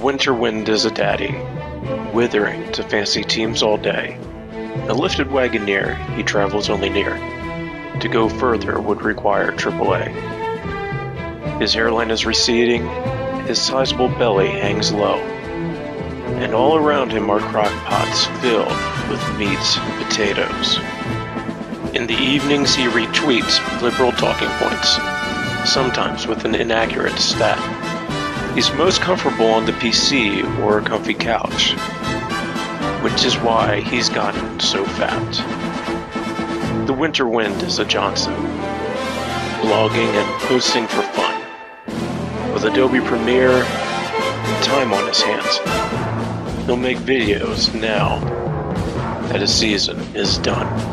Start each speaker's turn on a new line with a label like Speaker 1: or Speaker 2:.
Speaker 1: winter wind is a daddy, withering to fancy teams all day. A lifted wagoneer, he travels only near. To go further would require AAA. His hairline is receding, his sizable belly hangs low, and all around him are crock pots filled with meats and potatoes. In the evenings he retweets liberal talking points, sometimes with an inaccurate stat. He's most comfortable on the PC or a comfy couch, which is why he's gotten so fat. The winter wind is a Johnson, blogging and posting for fun. With Adobe Premiere and time on his hands, he'll make videos now that his season is done.